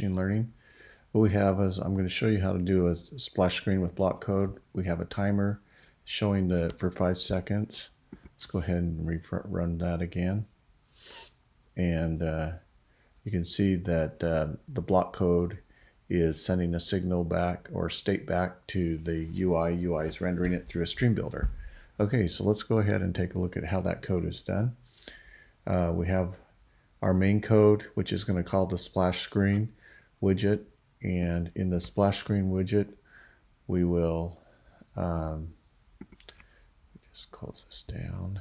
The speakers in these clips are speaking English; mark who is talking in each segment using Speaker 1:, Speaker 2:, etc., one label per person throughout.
Speaker 1: machine learning. What we have is I'm going to show you how to do a splash screen with block code. We have a timer showing for 5 seconds. Let's go ahead and run that again. And you can see that the block code is sending a signal back or state back to the UI. UI is rendering it through a stream builder. Okay, so let's go ahead and take a look at how that code is done. We have our main code, which is going to call the splash screen widget. And in the splash screen widget, we will just close this down.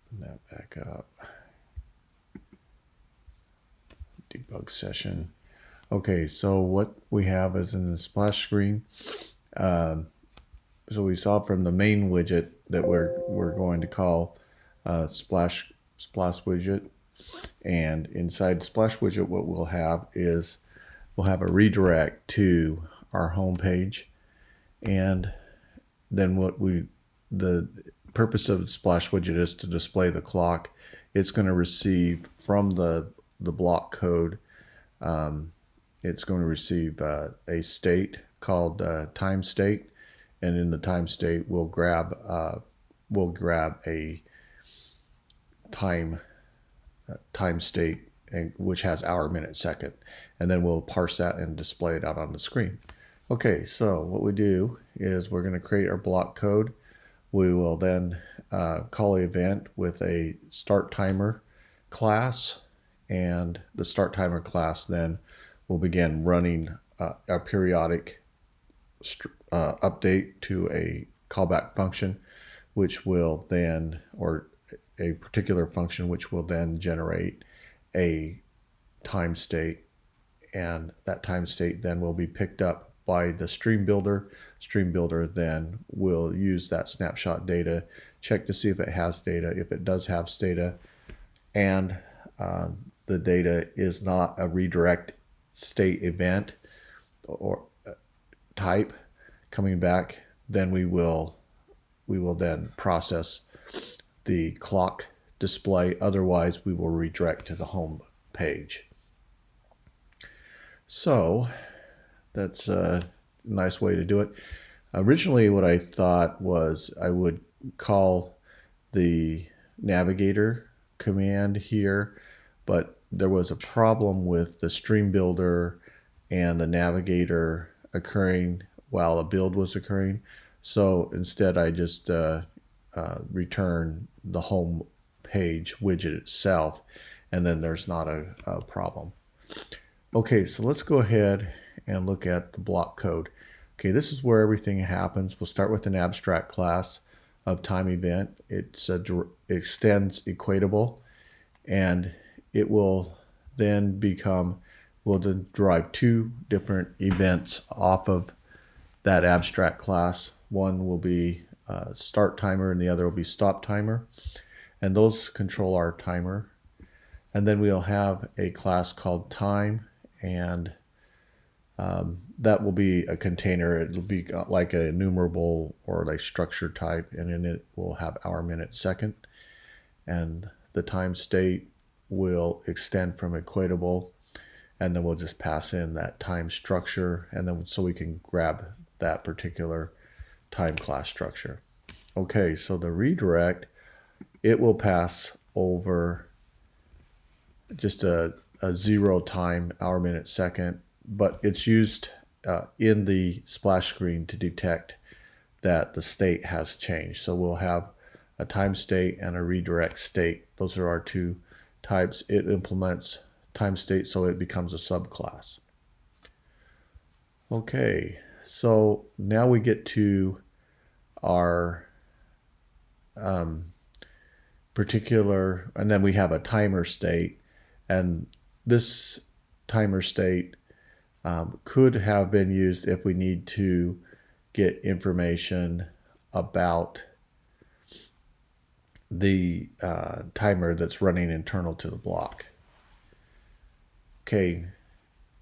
Speaker 1: Put that back up. Debug session. Okay, so what we have is in the splash screen. So we saw from the main widget that we're going to call splash widget, and inside splash widget, what we'll have is we'll have a redirect to our home page, and then the purpose of the splash widget is to display the clock. It's going to receive from the block code. It's going to receive a state called time state, and in the time state we'll grab a time state which has hour, minute, second, and then we'll parse that and display it out on the screen. Okay, so what we do is we're going to create our block code. We will then call an event with a start timer class, and the start timer class then will begin running a periodic update to a callback function, which will then, or a particular function which will then generate a time state, and that time state then will be picked up by the stream builder. Stream builder then will use that snapshot data, check to see if it has data. If it does have data, and the data is not a redirect state event or type coming back, then we will then process the clock display. Otherwise, we will redirect to the home page. So that's a nice way to do it. Originally, what I thought was I would call the navigator command here, but there was a problem with the stream builder and the navigator occurring while a build was occurring. So instead, I just return the home page widget itself, and then there's not a problem. Okay, so let's go ahead and look at the block code. Okay, this is where everything happens. We'll start with an abstract class of time event. It extends equatable, and it will then we'll then derive 2 different events off of that abstract class. One will be start timer and the other will be stop timer, and those control our timer. And then we'll have a class called time, and that will be a container. It'll be like a enumerable or like structure type, and in it will have hour, minute, second, and the time state will extend from equatable, and then we'll just pass in that time structure, and then so we can grab that particular time class structure. Okay, so the redirect, it will pass over just a 0 time, hour, minute, second, but it's used in the splash screen to detect that the state has changed. So we'll have a time state and a redirect state. Those are our 2 types. It implements time state, so it becomes a subclass. Okay, so now we get to our particular, and then we have a timer state, and this timer state could have been used if we need to get information about the timer that's running internal to the block. Okay,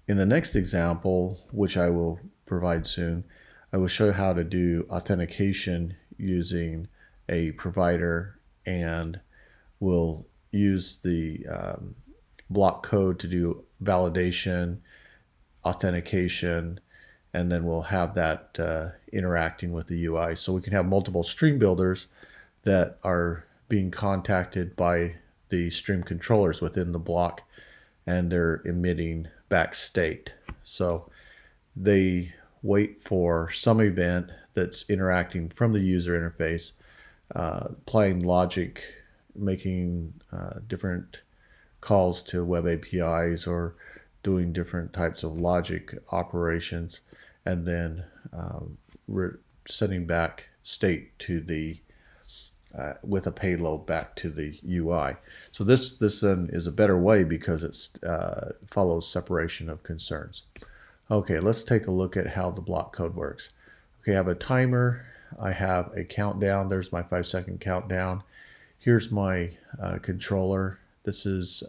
Speaker 1: in the next example, which I will provide soon, I will show you how to do authentication using a provider, and we'll use the block code to do validation, authentication, and then we'll have that interacting with the UI. So we can have multiple stream builders that are being contacted by the stream controllers within the block, and they're emitting back state. So they wait for some event that's interacting from the user interface, playing logic, making different calls to web APIs or doing different types of logic operations, and then sending back state to the with a payload back to the UI. So this then is a better way because it follows separation of concerns. Okay, let's take a look at how the block code works. Okay, I have a timer. I have a countdown. There's my 5-second countdown. Here's my controller. This is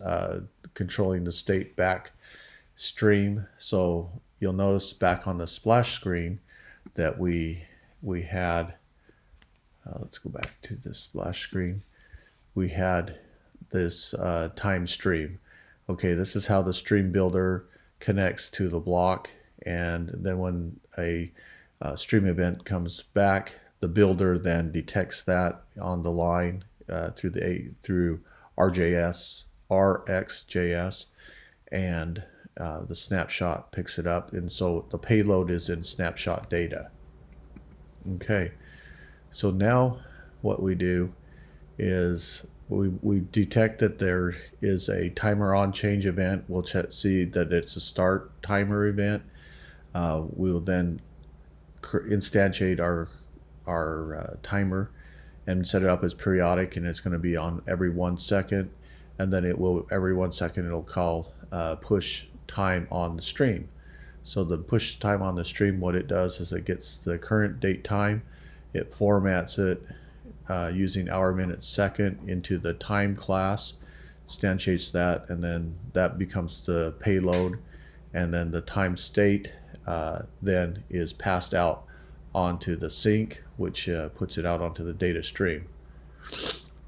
Speaker 1: controlling the state back stream. So you'll notice back on the splash screen that we had, let's go back to the splash screen. We had this time stream. Okay, this is how the stream builder connects to the block, and then when a stream event comes back, the builder then detects that on the line through RxJS, and the snapshot picks it up, and so the payload is in snapshot data. Okay, so now what we do is we detect that there is a timer on change event. We'll see that it's a start timer event. We will then instantiate our timer and set it up as periodic, and it's going to be on every 1 second, and then it will every 1 second it'll call push time on the stream. So the push time on the stream, what it does is it gets the current date time, it formats it using hour, minute, second into the time class, instantiates that, and then that becomes the payload, and then the time state then is passed out onto the sink, which puts it out onto the data stream.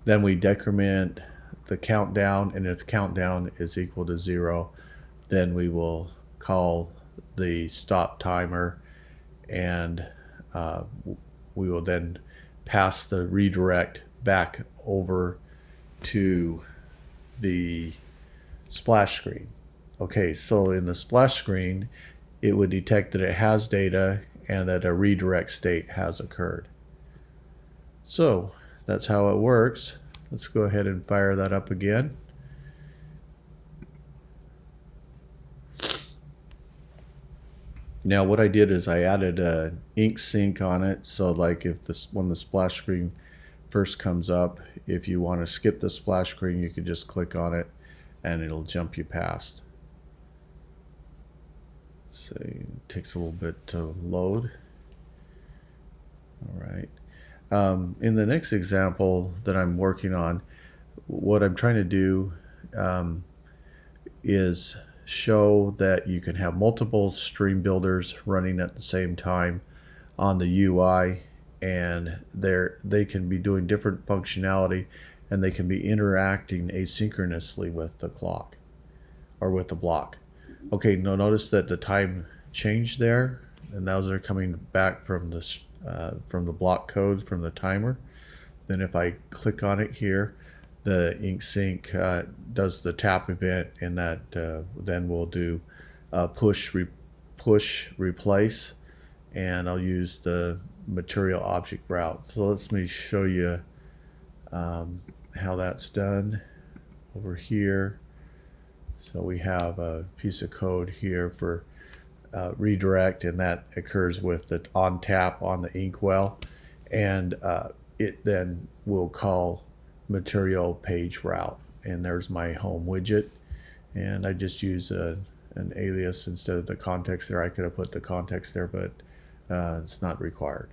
Speaker 1: Then we decrement the countdown, and if countdown is equal to 0, then we will call the stop timer, and we will then pass the redirect back over to the splash screen. Okay, so in the splash screen, it would detect that it has data and that a redirect state has occurred. So that's how it works. Let's go ahead and fire that up again. Now what I did is I added a ink sync on it, so like if when the splash screen first comes up, if you want to skip the splash screen, you could just click on it and it'll jump you past. So it takes a little bit to load. All right. In the next example that I'm working on, what I'm trying to do is show that you can have multiple stream builders running at the same time on the UI, and they can be doing different functionality, and they can be interacting asynchronously with the clock or with the block. Okay, now notice that the time changed there, and those are coming back from the block code from the timer. Then if I click on it here, the ink sync does the tap event, and that then we'll do push replace, and I'll use the material object route. So let me show you how that's done over here. So we have a piece of code here for redirect, and that occurs with the on tap on the inkwell, and it then will call material page route, and there's my home widget, and I just use an alias instead of the context there. I could have put the context there, but it's not required.